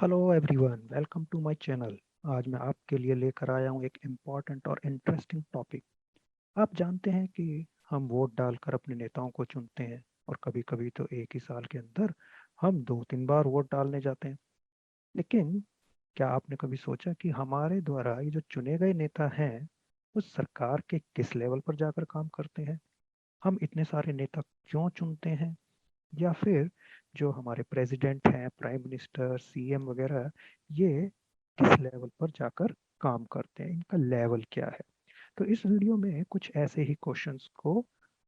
Hello everyone, welcome to my channel. आज मैं आपके लिए लेकर आया हूँ एक इम्पॉर्टेंट और इंटरेस्टिंग टॉपिक। आप जानते हैं कि हम वोट डालकर अपने नेताओं को चुनते हैं और कभी कभी तो एक ही साल के अंदर हम 2-3 बार वोट डालने जाते हैं। लेकिन क्या आपने कभी सोचा कि हमारे द्वारा ये जो चुने गए नेता हैं वो सरकार के किस लेवल पर जाकर काम करते हैं? हम इतने सारे नेता क्यों चुनते हैं? या फिर जो हमारे प्रेसिडेंट हैं, प्राइम मिनिस्टर, सीएम वगैरह, ये किस लेवल पर जाकर काम करते हैं, इनका लेवल क्या है? तो इस वीडियो में कुछ ऐसे ही क्वेश्चंस को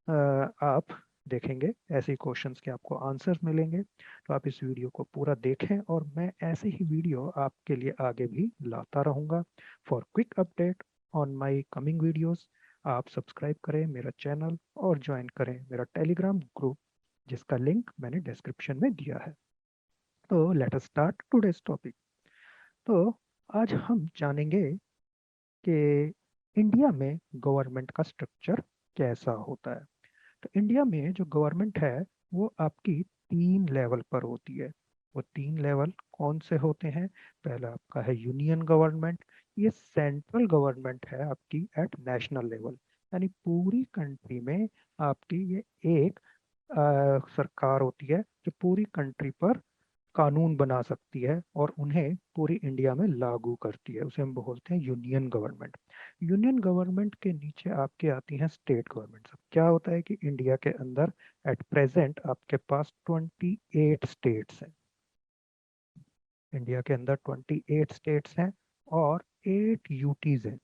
आप देखेंगे। ऐसे ही क्वेश्चंस के आपको आंसर्स मिलेंगे। तो आप इस वीडियो को पूरा देखें और मैं ऐसे ही वीडियो आपके लिए आगे भी लाता रहूंगा। For quick update on my coming videos, आप सब्सक्राइब करें मेरा चैनल और ज्वाइन करें मेरा टेलीग्राम ग्रुप, जिसका लिंक मैंने डिस्क्रिप्शन में दिया है। तो let us start today's topic. तो आज हम जानेंगे कि इंडिया में गवर्नमेंट का स्ट्रक्चर कैसा होता है। तो इंडिया में जो गवर्नमेंट है वो आपकी 3 लेवल पर होती है। वो 3 लेवल कौन से होते हैं? पहला आपका है यूनियन गवर्नमेंट। ये सेंट्रल गवर्नमेंट है आपकी एट नेशनल लेवल, यानी पूरी कंट्री में आपकी ये एक सरकार होती है जो पूरी कंट्री पर कानून बना सकती है और उन्हें पूरी इंडिया में लागू करती है। उसे हम बोलते हैं यूनियन गवर्नमेंट। यूनियन गवर्नमेंट के नीचे आपके आती हैं स्टेट गवर्नमेंट। अब क्या होता है कि इंडिया के अंदर एट प्रेजेंट आपके पास 28 स्टेट्स हैं। इंडिया के अंदर 28 स्टेट्स हैं और 8 यूटीज हैं।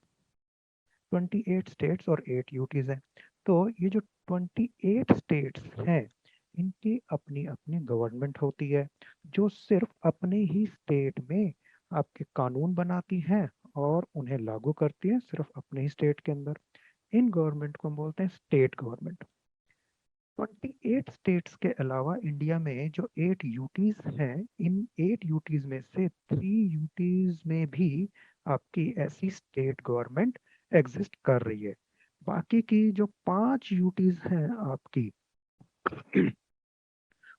28 स्टेट्स और 8 यूटीज हैं। तो ये जो 28 स्टेट्स हैं, इनकी अपनी अपनी गवर्नमेंट होती है जो सिर्फ अपने ही स्टेट में आपके कानून बनाती है और उन्हें लागू करती है सिर्फ अपने ही स्टेट के अंदर। इन गवर्नमेंट को हम बोलते हैं स्टेट गवर्नमेंट। 28 स्टेट्स के अलावा इंडिया में जो 8 यूटीज हैं, इन 8 यूटीज में से 3 यूटीज में भी आपकी ऐसी स्टेट गवर्नमेंट एग्जिस्ट कर रही है। बाकी की जो 5 यूटीज हैं आपकी,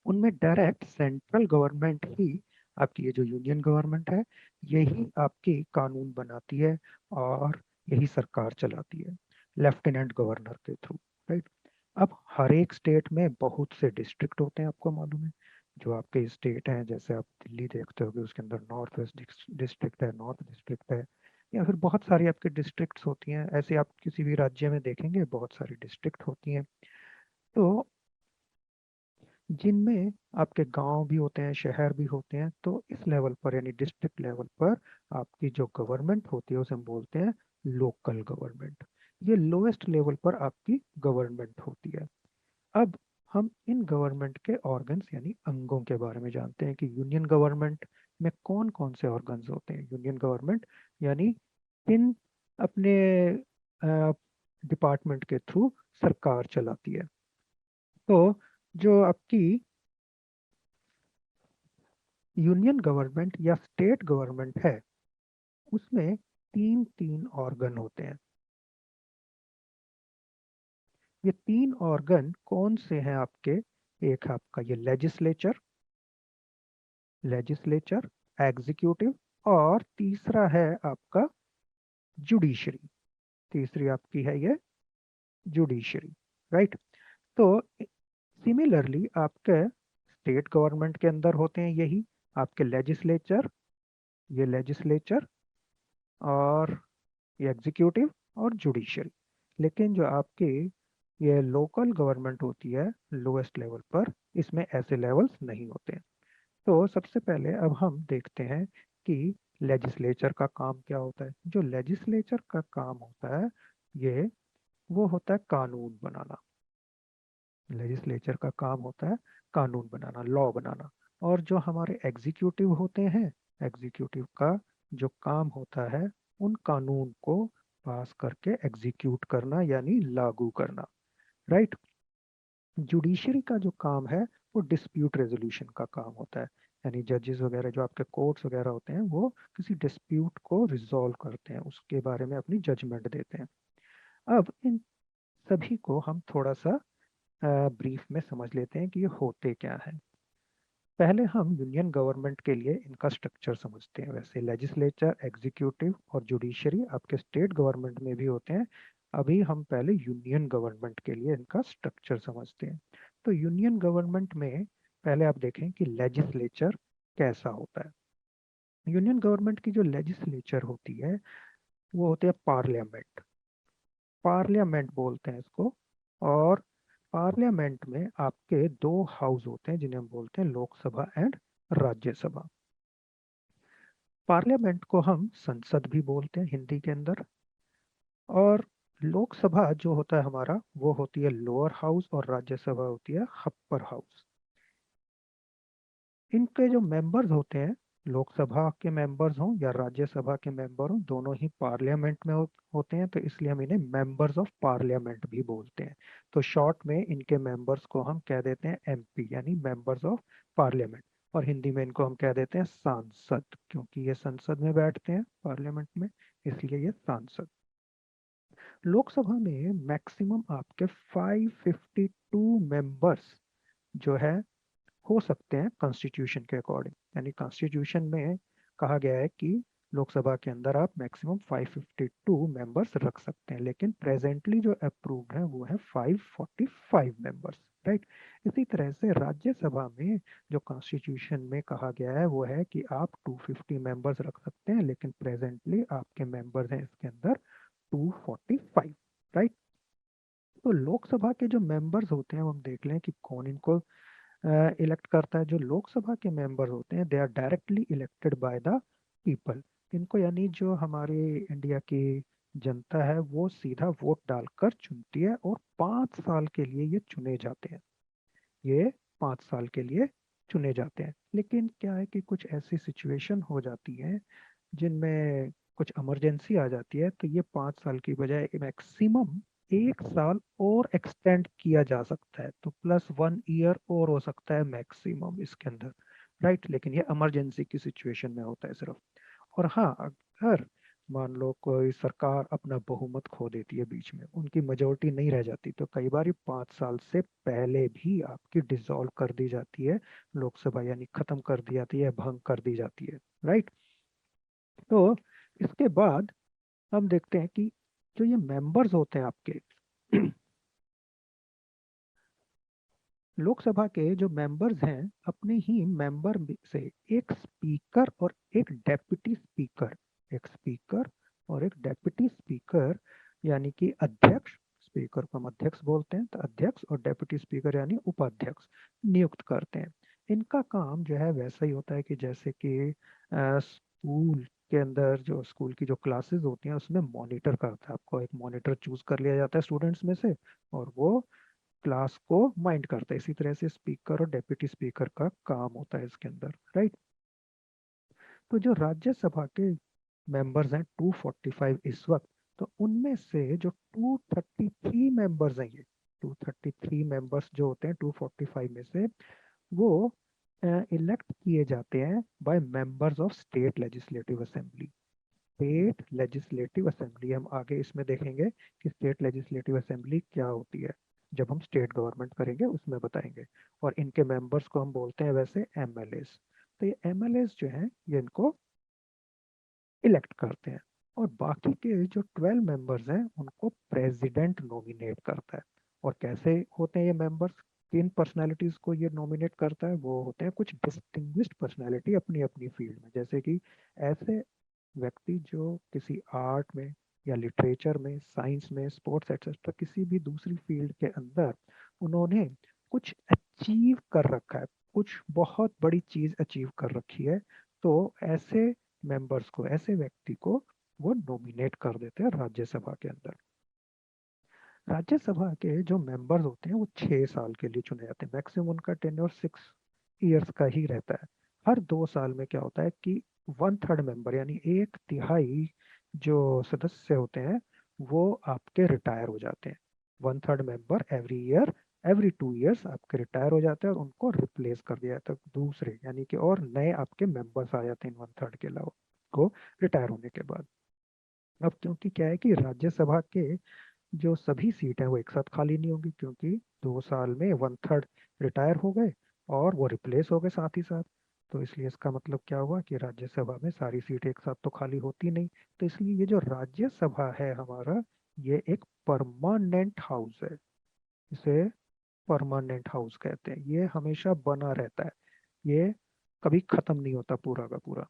उनमें डायरेक्ट सेंट्रल गवर्नमेंट ही, आपकी ये जो यूनियन गवर्नमेंट है, यही आपकी कानून बनाती है और यही सरकार चलाती है लेफ्टिनेंट गवर्नर के थ्रू। राइट। अब हर एक स्टेट में बहुत से डिस्ट्रिक्ट होते हैं, आपको मालूम है। जो आपके स्टेट हैं, जैसे आप दिल्ली देखते होगे, उसके अंदर नॉर्थ वेस्ट डिस्ट्रिक्ट है, नॉर्थ डिस्ट्रिक्ट है, या फिर बहुत सारी आपके डिस्ट्रिक्ट्स होती हैं। ऐसे आप किसी भी राज्य में देखेंगे बहुत सारी डिस्ट्रिक्ट होती हैं। तो जिनमें आपके गांव भी होते हैं, शहर भी होते हैं। तो इस लेवल पर यानी डिस्ट्रिक्ट लेवल पर आपकी जो गवर्नमेंट होती है उसे हम बोलते हैं लोकल गवर्नमेंट। ये लोएस्ट लेवल पर आपकी गवर्नमेंट होती है। अब हम इन गवर्नमेंट के ऑर्गन्स यानी अंगों के बारे में जानते हैं कि यूनियन गवर्नमेंट में कौन कौन से ऑर्गन्स होते हैं। यूनियन गवर्नमेंट यानी किन अपने डिपार्टमेंट के थ्रू सरकार चलाती है। तो जो आपकी यूनियन गवर्नमेंट या स्टेट गवर्नमेंट है, उसमें तीन तीन ऑर्गन होते हैं। ये तीन ऑर्गन कौन से हैं आपके? एक आपका ये लेजिस्लेचर, एग्जीक्यूटिव, और तीसरा है आपका जुडिशरी। तीसरी आपकी है ये जुडिशरी। राइट। तो सिमिलरली आपके स्टेट गवर्नमेंट के अंदर होते हैं यही आपके लेजिस्लेचर, ये लेजिस्लेचर, और ये एग्जीक्यूटिव और जुडिशरी। लेकिन जो आपकी ये लोकल गवर्नमेंट होती है लोएस्ट लेवल पर, इसमें ऐसे लेवल्स नहीं होते हैं। तो सबसे पहले अब हम देखते हैं कि लेजिस्लेचर का काम क्या होता है। जो लेजिस्लेचर का काम होता है, ये वो होता है कानून बनाना। लेजिस्लेचर का काम होता है कानून बनाना, लॉ बनाना। और जो हमारे एग्जीक्यूटिव होते हैं, एग्जीक्यूटिव का जो काम होता है उन कानून को पास करके एग्जीक्यूट करना यानी लागू करना। राइट। जुडिशरी का जो काम है वो डिस्प्यूट रेजोल्यूशन का काम होता है। यानी जजेस वगैरह, जो आपके कोर्ट्स वगैरह होते हैं, वो किसी डिस्प्यूट को रिजॉल्व करते हैं, उसके बारे में अपनी जजमेंट देते हैं। अब इन सभी को हम थोड़ा सा ब्रीफ में समझ लेते हैं कि ये होते क्या है। पहले हम यूनियन गवर्नमेंट के लिए इनका स्ट्रक्चर समझते हैं। वैसे लेजिस्लेचर, एग्जीक्यूटिव और जुडिशरी आपके स्टेट गवर्नमेंट में भी होते हैं। अभी हम पहले यूनियन गवर्नमेंट के लिए इनका स्ट्रक्चर समझते हैं। तो यूनियन गवर्नमेंट में पहले आप देखें कि लेजिस्लेचर कैसा होता है। यूनियन गवर्नमेंट की जो लेजिस्लेचर होती है वो होती है पार्लियामेंट। पार्लियामेंट बोलते हैं इसको। और पार्लियामेंट में आपके दो हाउस होते हैं जिन्हें हम बोलते हैं लोकसभा एंड राज्यसभा। पार्लियामेंट को हम संसद भी बोलते हैं हिंदी के अंदर। और लोकसभा जो होता है हमारा वो होती है लोअर हाउस और राज्यसभा होती है अपर हाउस। इनके जो मेंबर्स होते हैं, लोकसभा के मेंबर्स हों या राज्यसभा के मेंबर हों, दोनों ही पार्लियामेंट में होते हैं, तो इसलिए हम इन्हें मेंबर्स ऑफ पार्लियामेंट भी बोलते हैं। तो शॉर्ट में इनके मेंबर्स को हम कह देते हैं एमपी, यानी मेंबर्स ऑफ पार्लियामेंट। और हिंदी में इनको हम कह देते हैं सांसद, क्योंकि ये संसद में बैठते हैं पार्लियामेंट में, इसलिए ये सांसद। लोकसभा में मैक्सिमम आपके 552 मेंबर्स जो है हो सकते हैं कॉन्स्टिट्यूशन के अकॉर्डिंग। यानी कॉन्स्टिट्यूशन में कहा गया है कि लोकसभा के अंदर आप मैक्सिमम 552 मेंबर्स रख सकते हैं, लेकिन प्रेजेंटली जो अप्रूव्ड है वो है 545 मेंबर्स, राइट। इसी तरह से राज्यसभा में जो कॉन्स्टिट्यूशन में कहा गया है वो है कि आप 250 मेंबर्स रख सकते हैं, लेकिन प्रेजेंटली आपके मेंबर्स हैं इसके अंदर 245, राइट। तो लोकसभा के जो मेंबर्स होते हैं वो हम देख लें कि कौन इनको इलेक्ट करता है। जो लोकसभा के मेंबर होते हैं they are directly elected by the people. इनको यानी जो हमारे इंडिया की जनता है वो सीधा वोट डालकर चुनती है, और 5 साल के लिए ये चुने जाते हैं। ये 5 साल के लिए चुने जाते हैं। लेकिन क्या है कि कुछ ऐसी सिचुएशन हो जाती है जिनमें कुछ इमरजेंसी आ जाती है, तो ये 5 साल की बजाय मैक्सिमम 1 साल और एक्सटेंड किया जा सकता है। तो +1 ईयर और हो सकता है मैक्सिमम इसके अंदर, राइट। लेकिन ये इमरजेंसी की सिचुएशन में होता है सिर्फ। और हाँ, अगर मान लो कोई सरकार अपना बहुमत खो देती है, बीच में उनकी मेजोरिटी नहीं रह जाती, तो कई बार ये 5 साल से पहले भी आपकी डिसॉल्व कर दी जाती है लोकसभा, यानी खत्म कर दी जाती है, भंग कर दी जाती है, राइट। तो इसके बाद हम देखते हैं कि जो ये मेंबर्स होते हैं आपके लोकसभा के जो मेंबर्स हैं, अपने ही मेंबर से एक स्पीकर और एक डेप्यूटी स्पीकर, एक स्पीकर और एक डेप्यूटी स्पीकर यानी कि अध्यक्ष, स्पीकर को हम अध्यक्ष बोलते हैं, तो अध्यक्ष और डेप्यूटी स्पीकर यानी उपाध्यक्ष नियुक्त करते हैं। इनका काम जो है वैसा ही होता है कि जैसे कि स्कूल के अंदर जो स्कूल की जो क्लासेस होती हैं उसमें मॉनिटर करता है। आपको एक मॉनिटर चूज कर लिया जाता है स्टूडेंट्स में से, और वो क्लास को माइंड करता है। इसी तरह से स्पीकर और डेप्यूटी स्पीकर का काम होता है इसके अंदर, राइट। तो जो राज्यसभा के मेंबर्स हैं 245 इस वक्त, तो उनमें से जो 233 मेंबर्स हैं, ये 233 मेंबर्स जो होते हैं 245 में से, वो इलेक्ट किए जाते हैं by members of state legislative assembly. State legislative assembly हम आगे इसमें देखेंगे कि स्टेट लेजिस्लेटिव असेंबली क्या होती है, जब हम स्टेट गवर्नमेंट करेंगे उसमें बताएंगे। और इनके मेंबर्स को हम बोलते हैं वैसे एमएलएस। तो ये एमएलएस जो हैं ये इनको इलेक्ट करते हैं। और बाकी के जो 12 मेंबर्स हैं उनको प्रेसिडेंट नॉमिनेट करता है। और कैसे होते हैं ये मेंबर्स, किन पर्सनालिटीज को ये नॉमिनेट करता है, वो होते हैं कुछ डिस्टिंग्विश्ड पर्सनालिटी अपनी अपनी फील्ड में। जैसे कि ऐसे व्यक्ति जो किसी आर्ट में या लिटरेचर में, साइंस में, स्पोर्ट्स एक्सेट्रा किसी भी दूसरी फील्ड के अंदर उन्होंने कुछ अचीव कर रखा है, कुछ बहुत बड़ी चीज अचीव कर रखी है, तो ऐसे मेंबर्स को, ऐसे व्यक्ति को वो नॉमिनेट कर देते हैं राज्यसभा के अंदर। राज्यसभा के जो मेंबर्स होते हैं वो 6 साल के लिए चुने जाते हैं। मैक्सिमम उनका टेन्योर 6 इयर्स का ही रहता है। हर 2 साल में क्या होता है कि 1/3 मेंबर यानी 1/3 जो सदस्य होते हैं वो आपके रिटायर हो जाते हैं। 1/3 मेंबर एवरी 2 इयर्स आपके रिटायर हो जाते हैं, और उनको रिप्लेस कर दिया जाता है दूसरे, यानी कि और नए आपके मेंबर्स आ जाते हैं 1/3 के अलावा को रिटायर होने के बाद। अब क्योंकि क्या है कि राज्यसभा के जो सभी सीट हैं वो एक साथ खाली नहीं होंगी, क्योंकि 2 साल में 1/3 रिटायर हो गए, और वो रिप्लेस हो गए साथ ही साथ। तो इसलिए इसका मतलब क्या हुआ कि राज्यसभा में सारी सीट एक साथ तो खाली होती नहीं। तो इसलिए ये जो राज्यसभा है हमारा, ये एक परमानेंट हाउस है। इसे परमानेंट हाउस कहते हैं। ये हमेशा बना रहता है, ये कभी खत्म नहीं होता पूरा का पूरा।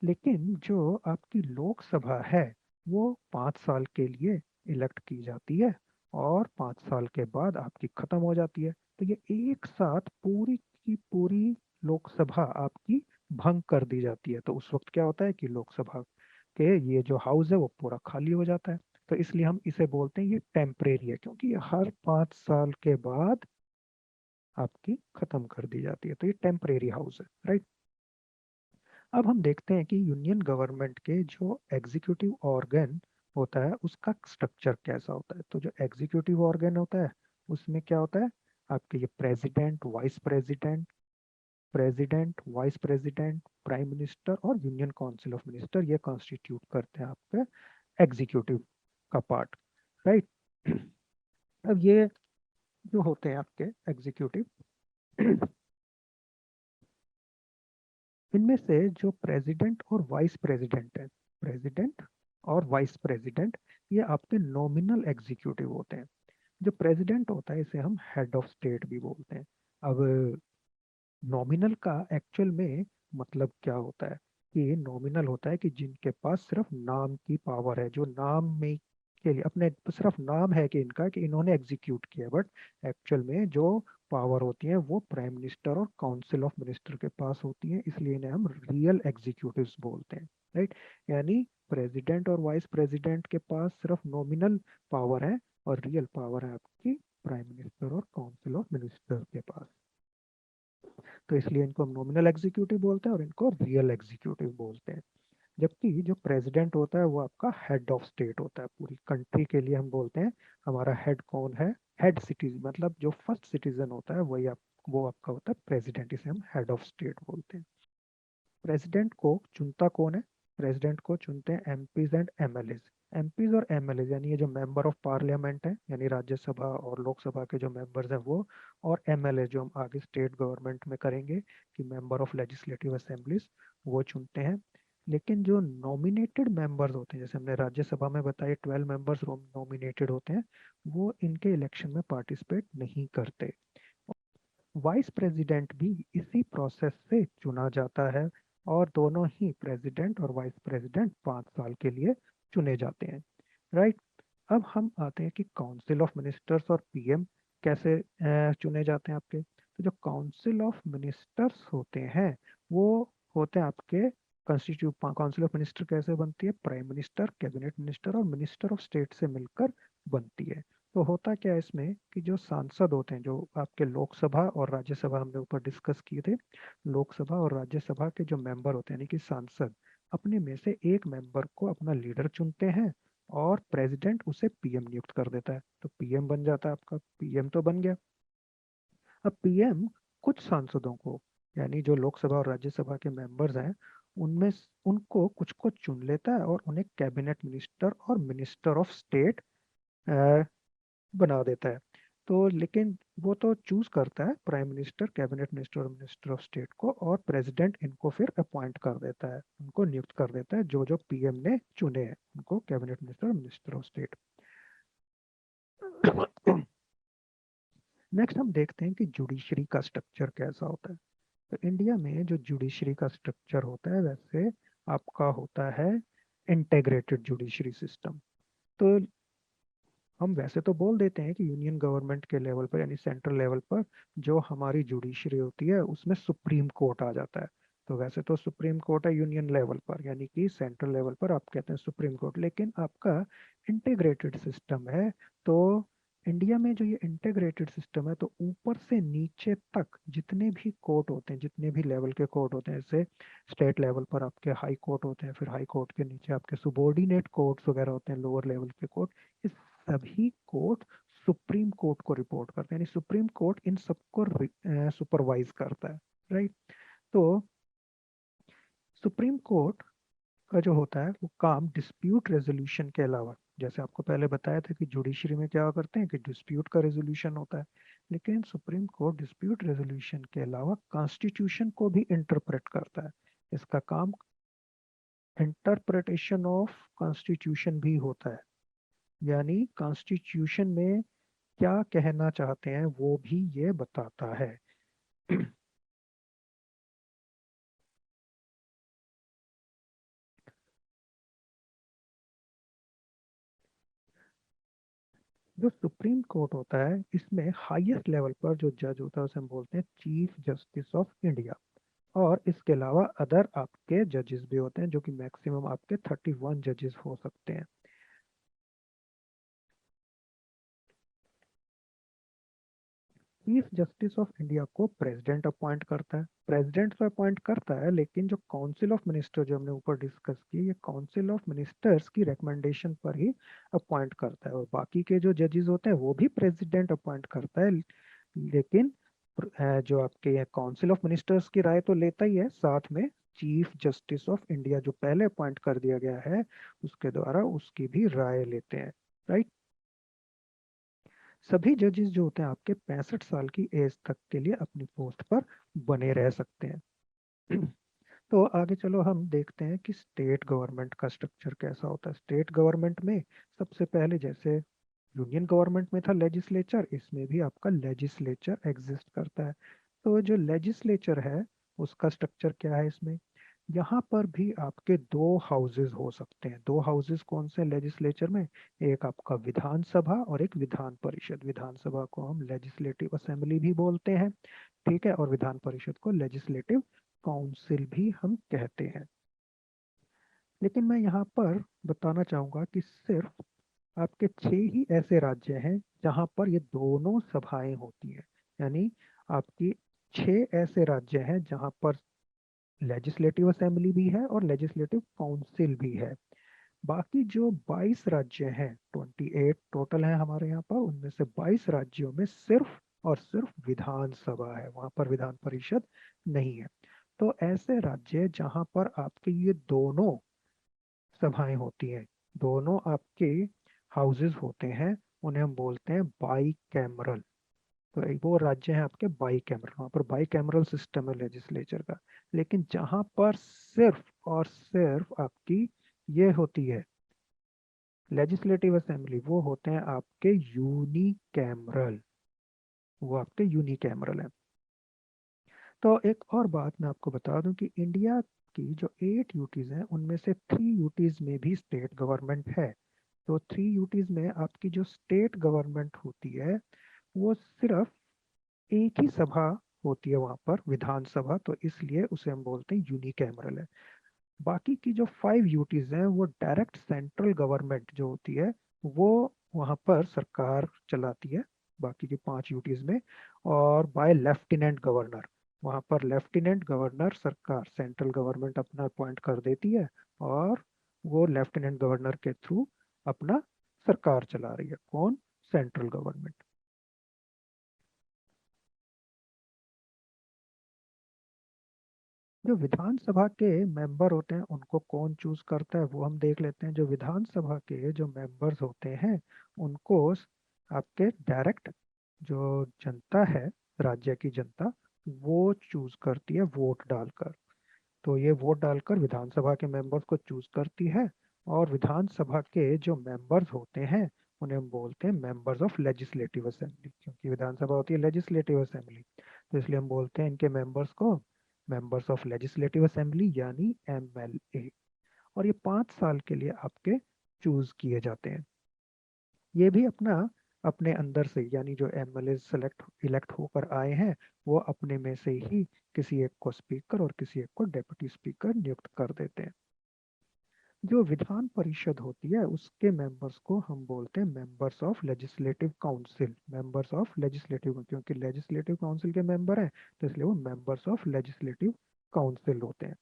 लेकिन जो आपकी लोकसभा है, वो 5 साल के लिए इलेक्ट की जाती है और 5 साल के बाद आपकी खत्म हो जाती है। तो ये एक साथ पूरी की पूरी लोकसभा आपकी भंग कर दी जाती है। तो उस वक्त क्या होता है कि लोकसभा के ये जो हाउस है वो पूरा खाली हो जाता है। तो इसलिए हम इसे बोलते हैं ये टेम्परेरी है, क्योंकि ये हर 5 साल के बाद आपकी खत्म कर दी जाती है। तो ये टेम्परेरी हाउस है, राइट। अब हम देखते हैं कि यूनियन गवर्नमेंट के जो एग्जीक्यूटिव ऑर्गन होता है उसका स्ट्रक्चर कैसा होता है। तो जो एग्जीक्यूटिव ऑर्गन होता है उसमें क्या होता है, आपके ये president, vice president, vice president, prime minister और यूनियन काउंसिल ऑफ मिनिस्टर, ये कॉन्स्टिट्यूट करते हैं आपके एग्जीक्यूटिव का पार्ट, राइट। अब ये जो होते हैं आपके एग्जीक्यूटिव, इनमें से जो प्रेसिडेंट और वाइस प्रेसिडेंट है, प्रेसिडेंट और वाइस प्रेसिडेंट, ये आपके नॉमिनल एग्जीक्यूटिव होते हैं। जो प्रेसिडेंट होता है इसे हम हेड ऑफ स्टेट भी बोलते हैं। अब नॉमिनल का एक्चुअल में मतलब क्या होता है, कि नॉमिनल होता है कि जिनके पास सिर्फ नाम की पावर है, जो नाम में के लिए अपने सिर्फ नाम है कि इनका, कि इन्होंने एग्जीक्यूट किया, बट एक्चुअल में जो पावर होती है वो प्राइम मिनिस्टर और काउंसिल ऑफ मिनिस्टर के पास होती है। इसलिए इन्हें हम रियल एग्जीक्यूटिव्स बोलते हैं, राइट। यानी प्रेसिडेंट और वाइस प्रेसिडेंट के पास सिर्फ नॉमिनल पावर है और रियल पावर है आपकी प्राइम मिनिस्टर और काउंसिल ऑफ मिनिस्टर के पास। तो इसलिए इनको हम नॉमिनल एग्जीक्यूटिव बोलते हैं और इनको रियल एग्जीक्यूटिव बोलते हैं। जबकि जो प्रेसिडेंट होता है वो आपका हेड ऑफ स्टेट होता है पूरी कंट्री के लिए। हम बोलते हैं हमारा हेड कौन है, हेड सिटीजन, मतलब जो फर्स्ट सिटीजन होता है वही आप, वो आपका होता है प्रेसिडेंट। इसे हम हेड ऑफ स्टेट बोलते हैं। प्रेसिडेंट को चुनता कौन है, प्रेसिडेंट को चुनते हैं एमपीज एंड एमएलएज। एमपीज और एमएलएज यानी ये जो मेंबर ऑफ पार्लियामेंट है, यानी राज्यसभा और लोकसभा के जो मेंबर्स हैं वो, और एमएलए जो हम आगे स्टेट गवर्नमेंट में करेंगे कि मेंबर ऑफ लेजिस्लेटिव असेंबलीज, वो चुनते हैं। लेकिन जो नॉमिनेटेड मेंबर्स होते हैं, जैसे हमने राज्यसभा में बताया 12 मेंबर्स नॉमिनेटेड होते हैं, वो इनके इलेक्शन में पार्टिसिपेट नहीं करते। वाइस प्रेसिडेंट भी इसी प्रोसेस से चुना जाता है और दोनों ही प्रेसिडेंट और वाइस प्रेसिडेंट 5 साल के लिए चुने जाते हैं, राइट। अब हम आते हैं कि काउंसिल ऑफ मिनिस्टर्स और पीएम कैसे चुने जाते हैं आपके। तो जो काउंसिल ऑफ मिनिस्टर्स होते हैं वो होते हैं आपके कॉन्स्टिट्यूट। काउंसिल ऑफ मिनिस्टर कैसे बनती है, प्राइम मिनिस्टर, कैबिनेट मिनिस्टर और मिनिस्टर ऑफ स्टेट से मिलकर बनती है। तो होता क्या है इसमें कि जो सांसद होते हैं, जो आपके लोकसभा और राज्यसभा हमने ऊपर डिस्कस किए थे, लोकसभा और राज्यसभा के जो मेंबर होते हैं यानी कि सांसद, अपने में से एक मेंबर को अपना लीडर चुनते हैं और प्रेसिडेंट उसे पीएम नियुक्त कर देता है। तो पीएम बन जाता है आपका, पीएम तो बन गया। अब पीएम कुछ सांसदों को, यानी जो लोकसभा और राज्यसभा के मेंबर्स हैं, उनमें उनको कुछ को चुन लेता है और उन्हें कैबिनेट मिनिस्टर और मिनिस्टर ऑफ स्टेट बना देता है। तो लेकिन वो तो चूज करता है प्राइम मिनिस्टर, कैबिनेट मिनिस्टर और मिनिस्टर ऑफ स्टेट को, और प्रेसिडेंट इनको फिर अपॉइंट कर देता है, उनको नियुक्त कर देता है जो जो पीएम ने चुने हैं उनको कैबिनेट मिनिस्टर और मिनिस्टर ऑफ स्टेट। नेक्स्ट हम देखते हैं कि जुडिशरी का स्ट्रक्चर कैसा होता है। तो इंडिया में जो जुडिशरी का स्ट्रक्चर होता है वैसे आपका होता है इंटेग्रेटेड जुडिशरी सिस्टम। तो हम वैसे तो बोल देते हैं कि यूनियन गवर्नमेंट के लेवल पर यानी सेंट्रल लेवल पर जो हमारी जुडिशरी होती है उसमें सुप्रीम कोर्ट आ जाता है। तो वैसे तो सुप्रीम कोर्ट है यूनियन लेवल पर, यानी कि सेंट्रल लेवल पर आप कहते हैं सुप्रीम कोर्ट, लेकिन आपका इंटीग्रेटेड सिस्टम है। तो इंडिया में जो ये इंटीग्रेटेड सिस्टम है, तो ऊपर से नीचे तक जितने भी कोर्ट होते हैं, जितने भी लेवल के कोर्ट होते हैं, जैसे स्टेट लेवल पर आपके हाई कोर्ट होते हैं, फिर हाई कोर्ट के नीचे आपके सुबॉर्डिनेट कोर्ट्स वगैरह होते हैं, लोअर लेवल के कोर्ट, इस सभी कोर्ट सुप्रीम कोर्ट को रिपोर्ट करते हैं, यानी सुप्रीम कोर्ट इन सबको सुपरवाइज करता है, राइट। तो सुप्रीम कोर्ट का जो होता है वो काम डिस्प्यूट रेजोल्यूशन के अलावा, जैसे आपको पहले बताया था कि जुडिशरी में क्या करते हैं कि डिस्प्यूट का रेजोल्यूशन होता है, लेकिन सुप्रीम कोर्ट डिस्प्यूट रेजोल्यूशन के अलावा कॉन्स्टिट्यूशन को भी इंटरप्रेट करता है। इसका काम इंटरप्रिटेशन ऑफ कॉन्स्टिट्यूशन भी होता है, यानी कॉन्स्टिट्यूशन में क्या कहना चाहते हैं वो भी ये बताता है। जो सुप्रीम कोर्ट होता है इसमें हाईएस्ट लेवल पर जो जज होता है उसे हम बोलते हैं चीफ जस्टिस ऑफ इंडिया। और इसके अलावा अदर आपके जजेस भी होते हैं जो कि मैक्सिमम आपके 31 जजेस हो सकते हैं। चीफ जस्टिस ऑफ इंडिया को प्रेसिडेंट अपॉइंट करता है, प्रेसिडेंट तो अपॉइंट करता है, लेकिन जो काउंसिल ऑफ मिनिस्टर जो हमने ऊपर डिस्कस की, ये काउंसिल ऑफ मिनिस्टर्स की रिकमेंडेशन पर ही अपॉइंट करता है। और बाकी के जो जजेस होते हैं वो भी प्रेसिडेंट अपॉइंट करता है, लेकिन जो आपके ये काउंसिल ऑफ मिनिस्टर्स की राय तो लेता ही है, साथ में चीफ जस्टिस ऑफ इंडिया जो पहले अपॉइंट कर दिया गया है उसके द्वारा उसकी भी राय लेते हैं। राइट। सभी जजेस जो होते हैं आपके 65 साल की एज तक के लिए अपनी पोस्ट पर बने रह सकते हैं। तो आगे चलो हम देखते हैं कि स्टेट गवर्नमेंट का स्ट्रक्चर कैसा होता है। स्टेट गवर्नमेंट में सबसे पहले जैसे यूनियन गवर्नमेंट में था लेजिस्लेचर, इसमें भी आपका लेजिस्लेचर एग्जिस्ट करता है। तो जो लेजिस्लेचर है उसका स्ट्रक्चर क्या है इसमें, यहाँ पर भी आपके दो हाउसेस हो सकते हैं। दो हाउसेस कौन से लेजिस्लेचर में, एक आपका विधानसभा और एक विधान परिषद। विधानसभा को हम लेजिस्लेटिव असेंबली भी बोलते हैं, ठीक है, और विधान परिषद को लेजिस्लेटिव काउंसिल भी हम कहते हैं। लेकिन मैं यहाँ पर बताना चाहूंगा कि सिर्फ आपके 6 ही ऐसे राज्य हैं जहाँ पर ये दोनों सभाएं होती हैं, यानी आपकी 6 ऐसे राज्य हैं जहाँ पर लेजिस्लेटिव असेंबली भी है और लेजिस्लेटिव काउंसिल भी है। बाकी जो 22 राज्य हैं, 28 टोटल हैं हमारे यहाँ पर, उनमें से 22 राज्यों में सिर्फ और सिर्फ विधानसभा है, वहां पर विधान परिषद नहीं है। तो ऐसे राज्य जहां पर आपके ये दोनों सभाएं होती हैं, दोनों आपके हाउसेस होते हैं, उन्हें हम बोलते हैं बाई कैमरल। तो वो राज्य हैं आपके बाई कैमरल, वहाँ पर बाई कैमरल सिस्टम है लेजिस्लेचर का। लेकिन जहाँ पर सिर्फ और सिर्फ आपकी ये होती है लेजिस्लेटिव असेंबली, वो होते हैं आपके यूनिकैमरल, वो आपके यूनिकैमरल है। तो एक और बात मैं आपको बता दूं कि इंडिया की जो 8 यूटीज हैं उनमें से 3 यूटीज में भी स्टेट गवर्नमेंट है। तो 3 यूटीज में आपकी जो स्टेट गवर्नमेंट होती है वो सिर्फ एक ही सभा होती है वहां पर, विधानसभा, तो इसलिए उसे हम बोलते हैं यूनिकैमरल है। बाकी की जो 5 यूटीज हैं वो डायरेक्ट सेंट्रल गवर्नमेंट जो होती है वो वहां पर सरकार चलाती है, बाकी की 5 यूटीज में। और बाय लेफ्टिनेंट गवर्नर, वहां पर लेफ्टिनेंट गवर्नर सरकार सेंट्रल गवर्नमेंट अपना अपॉइंट कर देती है, और वो लेफ्टिनेंट गवर्नर के थ्रू अपना सरकार चला रही है, कौन, सेंट्रल गवर्नमेंट। जो विधानसभा के मेंबर होते हैं उनको कौन चूज करता है वो हम देख लेते हैं। जो विधानसभा के जो मेंबर्स होते हैं उनको आपके डायरेक्ट जो जनता है, राज्य की जनता, वो चूज करती है वोट डालकर। तो ये वोट डालकर विधानसभा के मेंबर्स को चूज करती है। और विधानसभा के जो मेंबर्स होते हैं उन्हें हम बोलते हैं मेंबर्स ऑफ लेजिस्लेटिव असेंबली, क्योंकि विधानसभा होती है लेजिस्लेटिव असेंबली, तो इसलिए हम बोलते हैं इनके मेंबर्स को मेंबर्स ऑफ लेजिस्लेटिव असेंबली यानी एमएलए। और ये 5 साल के लिए आपके चूज किए जाते हैं। ये भी अपना अपने अंदर से, यानी जो एमएलए सेलेक्ट इलेक्ट होकर आए हैं वो अपने में से ही किसी एक को स्पीकर और किसी एक को डेप्यूटी स्पीकर नियुक्त कर देते हैं। जो विधान परिषद होती है उसके मेंबर्स को हम बोलते हैं members of legislative council. Members of legislative, क्योंकि लेजिस्लेटिव काउंसिल के मेंबर हैं तो इसलिए वो मेंबर्स ऑफ लेजिस्लेटिव काउंसिल होते हैं।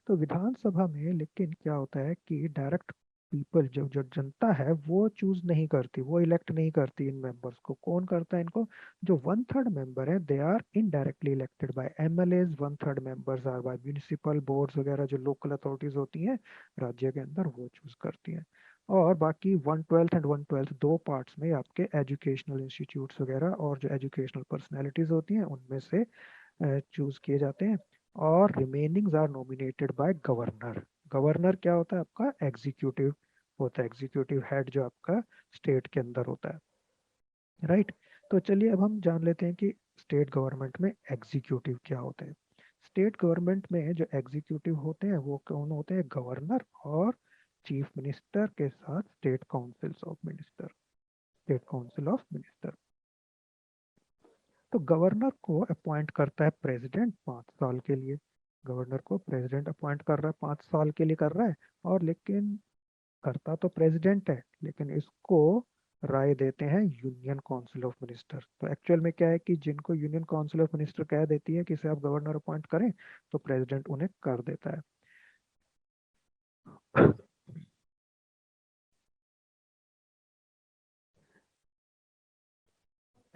तो विधानसभा में लेकिन क्या होता है कि डायरेक्ट पीपल, जो जो जनता है वो चूज नहीं करती, वो इलेक्ट नहीं करती इन मेंबर्स को। कौन करता है इनको, जो 1/3 मेंबर है they are indirectly elected by MLAs, 1/3 members are by municipal boards वगैरह जो लोकल अथॉरिटीज होती हैं राज्य के अंदर, वो चूज करती हैं। और बाकी 1/12 एंड 1/12 दो पार्ट्स में आपके एजुकेशनल इंस्टीट्यूट्स वगैरह और जो एजुकेशनल पर्सनैलिटीज होती हैं उनमें से चूज किए जाते हैं। और remainings are nominated by governor. Governor क्या होता है? आपका एग्जीक्यूटिव होता है, एग्जीक्यूटिव हेड जो आपका स्टेट के अंदर होता है, राइट। तो चलिए अब हम जान लेते हैं कि स्टेट गवर्नमेंट में एग्जीक्यूटिव क्या होते हैं। स्टेट गवर्नमेंट में जो एग्जीक्यूटिव होते हैं वो कौन होते हैं? गवर्नर और चीफ मिनिस्टर के साथ state councils of minister, state council of minister. तो गवर्नर को अपॉइंट करता है प्रेसिडेंट 5 साल के लिए। गवर्नर को प्रेसिडेंट अपॉइंट कर रहा है, 5 साल के लिए कर रहा है। और लेकिन करता तो प्रेसिडेंट है, लेकिन इसको राय देते हैं यूनियन काउंसिल ऑफ मिनिस्टर। तो एक्चुअल में क्या है कि जिनको यूनियन काउंसिल ऑफ मिनिस्टर कह देती है कि इसे आप गवर्नर अपॉइंट करें, तो प्रेसिडेंट उन्हें कर देता है।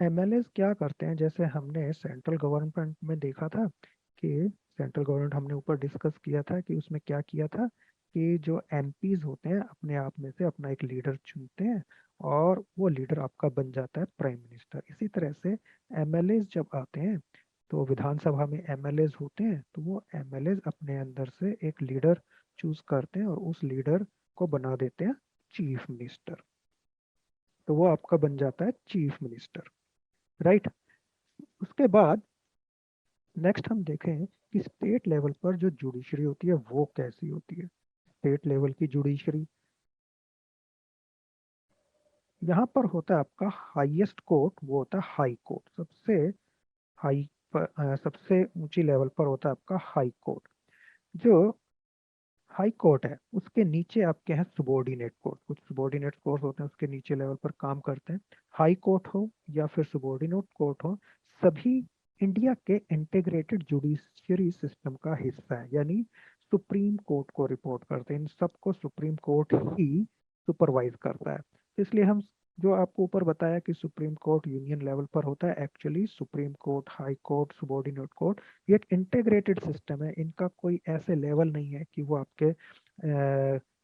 एमएलए क्या करते हैं? जैसे हमने सेंट्रल गवर्नमेंट में देखा था कि सेंट्रल गवर्नमेंट हमने ऊपर डिस्कस किया था कि उसमें क्या किया था कि जो एमपीज होते हैं अपने आप में से अपना एक लीडर चुनते हैं और वो लीडर आपका बन जाता है प्राइम मिनिस्टर। इसी तरह से एमएलए जब आते हैं तो विधानसभा में एमएलए होते हैं, तो वो एमएलए अपने अंदर से एक लीडर चूज करते हैं और उस लीडर को बना देते हैं चीफ मिनिस्टर। तो वो आपका बन जाता है चीफ मिनिस्टर, राइट। उसके बाद नेक्स्ट हम देखें कि स्टेट लेवल पर जो जुडिशरी होती है वो कैसी होती है। स्टेट लेवल की जुडिशरी, यहाँ पर होता है आपका हाईएस्ट कोर्ट, वो होता है हाई कोर्ट। हाई सबसे ऊंची लेवल पर होता है आपका हाई कोर्ट। जो हाई कोर्ट है उसके नीचे आपके हैं सुबॉर्डिनेट कोर्ट, कुछ सुबॉर्डिनेट कोर्ट होते हैं उसके नीचे लेवल पर काम करते हैं। हाई कोर्ट हो या फिर सुबॉर्डिनेट कोर्ट हो, सभी इंडिया के इंटीग्रेटेड जुडिशियरी सिस्टम का हिस्सा है, यानी सुप्रीम कोर्ट को रिपोर्ट करते हैं। इन सबको सुप्रीम कोर्ट ही सुपरवाइज करता है। इसलिए हम जो आपको ऊपर बताया कि सुप्रीम कोर्ट यूनियन लेवल पर होता है, actually supreme court, high court, subordinate court ये एक इंटीग्रेटेड सिस्टम है। इनका कोई ऐसे लेवल नहीं है कि वो आपके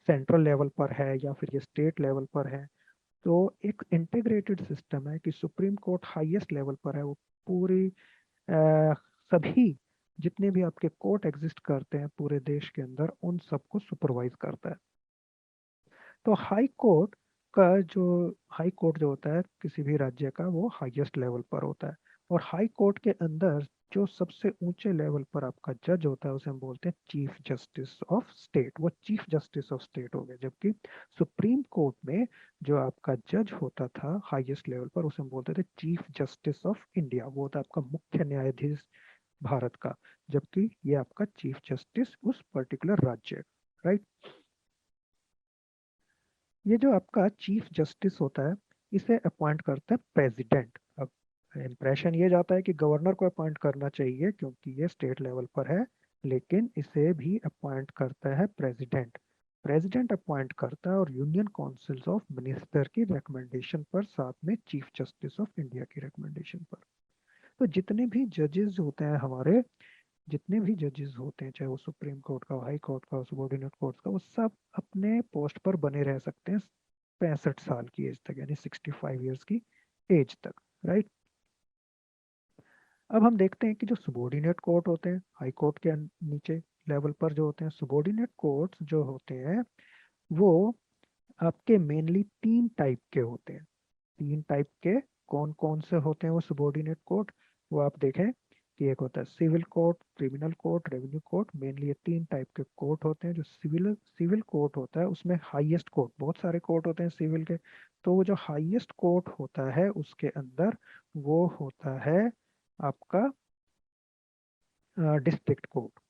सेंट्रल लेवल पर है या फिर ये स्टेट लेवल पर है। तो एक इंटीग्रेटेड सिस्टम है कि सुप्रीम कोर्ट हाईएस्ट लेवल पर है, वो पूरी सभी जितने भी आपके कोर्ट एग्जिस्ट करते हैं पूरे देश के अंदर उन सबको सुपरवाइज करता है। तो का जो हाई कोर्ट जो होता है किसी भी राज्य का, वो हाईएस्ट लेवल पर होता है। और हाई कोर्ट के अंदर जो सबसे ऊंचे लेवल पर आपका जज होता है उसे हम बोलते हैं चीफ जस्टिस ऑफ स्टेट। वो चीफ जस्टिस ऑफ स्टेट हो गए। जबकि सुप्रीम कोर्ट में जो आपका जज होता था हाईएस्ट लेवल पर, उसे हम बोलते थे चीफ जस्टिस ऑफ इंडिया। वो होता है आपका मुख्य न्यायाधीश भारत का, जबकि ये आपका चीफ जस्टिस उस पर्टिकुलर राज्य, राइट। ये जो आपका चीफ जस्टिस होता है इसे अपॉइंट करता है प्रेसिडेंट। अब इम्प्रेशन ये जाता है कि गवर्नर को अपॉइंट करना चाहिए क्योंकि ये स्टेट लेवल पर है, लेकिन इसे भी अपॉइंट करता है प्रेसिडेंट। प्रेसिडेंट अपॉइंट करता है और यूनियन काउंसिल्स ऑफ मिनिस्टर की रिकमेंडेशन पर, साथ में चीफ जस्टिस ऑफ इंडिया की रिकमेंडेशन पर। तो जितने भी जजेस होते हैं हमारे, जितने भी जजेस होते हैं चाहे वो सुप्रीम कोर्ट का, हाई कोर्ट का, सबॉर्डिनेट कोर्ट का, वो सब अपने पोस्ट पर बने रह सकते हैं 65 साल की एज तक, यानी 65 ईयर्स की एज तक, राइट। अब हम देखते हैं कि जो सबॉर्डिनेट कोर्ट होते हैं हाई कोर्ट के नीचे लेवल पर जो होते हैं, सबॉर्डिनेट कोर्ट्स जो होते हैं वो आपके मेनली 3 टाइप के होते हैं। 3 टाइप के कौन कौन से होते हैं वो सबॉर्डिनेट कोर्ट? वो आप देखें कि एक होता है civil court, criminal court, revenue court. Mainly ये 3 टाइप के कोर्ट होते हैं। जो सिविल सिविल कोर्ट होता है उसमें हाईएस्ट कोर्ट, बहुत सारे कोर्ट होते हैं सिविल के, तो वो जो हाईएस्ट कोर्ट होता है उसके अंदर वो होता है आपका डिस्ट्रिक्ट कोर्ट।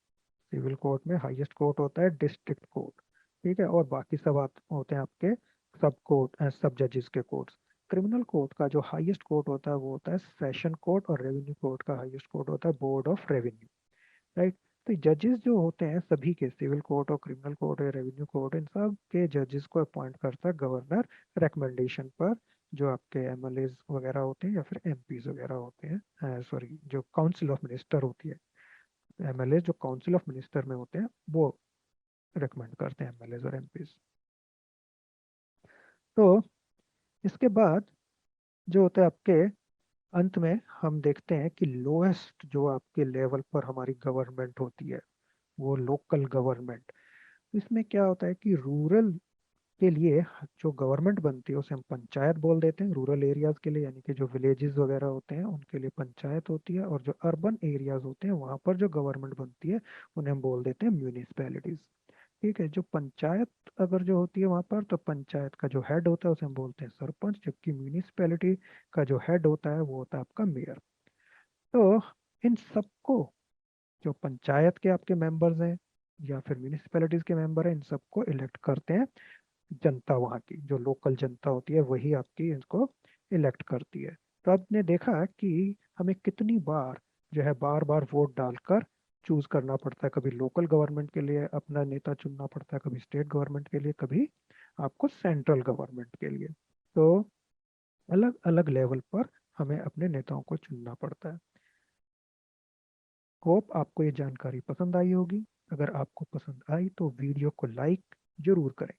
सिविल कोर्ट में हाईएस्ट कोर्ट होता है डिस्ट्रिक्ट कोर्ट, ठीक है। और बाकी सब होते हैं आपके सब कोर्ट, सब जजेस के कोर्ट्स। क्रिमिनल कोर्ट का जो हाईएस्ट कोर्ट होता है वो होता है सेशन कोर्ट, और रेवेन्यू कोर्ट का हाईएस्ट कोर्ट होता है बोर्ड ऑफ रेवेन्यू, राइट। तो जजेस जो होते हैं सभी के, सिविल कोर्ट और क्रिमिनल कोर्ट और रेवेन्यू कोर्ट, इन सब के जजेस को अपॉइंट करता है गवर्नर रिकमेंडेशन पर। जो आपके एमएलए वगैरह होते हैं या फिर एमपीज वगैरह होते हैं, सॉरी जो काउंसिल ऑफ मिनिस्टर होती है, एमएलए जो काउंसिल ऑफ मिनिस्टर में होते हैं वो रिकमेंड करते हैं एमएलए और एमपीज। तो इसके बाद जो होता है आपके अंत में हम देखते हैं कि लोएस्ट जो आपके लेवल पर हमारी गवर्नमेंट होती है वो लोकल गवर्नमेंट। इसमें क्या होता है कि रूरल के लिए जो गवर्नमेंट बनती है उसे हम पंचायत बोल देते हैं रूरल एरियाज के लिए, यानी कि जो विलेजेस वगैरह होते हैं उनके लिए पंचायत होती है, और जो अर्बन एरियाज होते हैं वहाँ पर जो गवर्नमेंट बनती है उन्हें हम बोल देते हैं म्यूनिसपैलिटीज। ठीक है, जो पंचायत अगर जो होती है वहाँ पर, तो पंचायत का जो हेड होता है उसे हम बोलते हैं सरपंच, जबकि म्यूनिसपैलिटी का जो हेड होता है वो होता है आपका मेयर। तो इन सबको, जो पंचायत के आपके मेंबर्स हैं या फिर म्यूनिसपैलिटीज के मेंबर हैं, इन सबको इलेक्ट करते हैं जनता, वहाँ की जो लोकल जनता होती है वही आपकी इनको इलेक्ट करती है। तो आपने देखा कि हमें कितनी बार जो है बार बार वोट डालकर चूज करना पड़ता है, कभी लोकल गवर्नमेंट के लिए अपना नेता चुनना पड़ता है, कभी स्टेट गवर्नमेंट के लिए, कभी आपको सेंट्रल गवर्नमेंट के लिए। तो अलग अलग लेवल पर हमें अपने नेताओं को चुनना पड़ता है। होप आपको ये जानकारी पसंद आई होगी। अगर आपको पसंद आई तो वीडियो को लाइक जरूर करें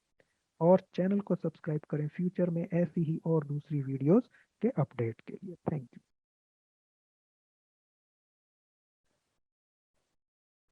और चैनल को सब्सक्राइब करें फ्यूचर में ऐसी ही और दूसरी वीडियोस के अपडेट के लिए। Thank you.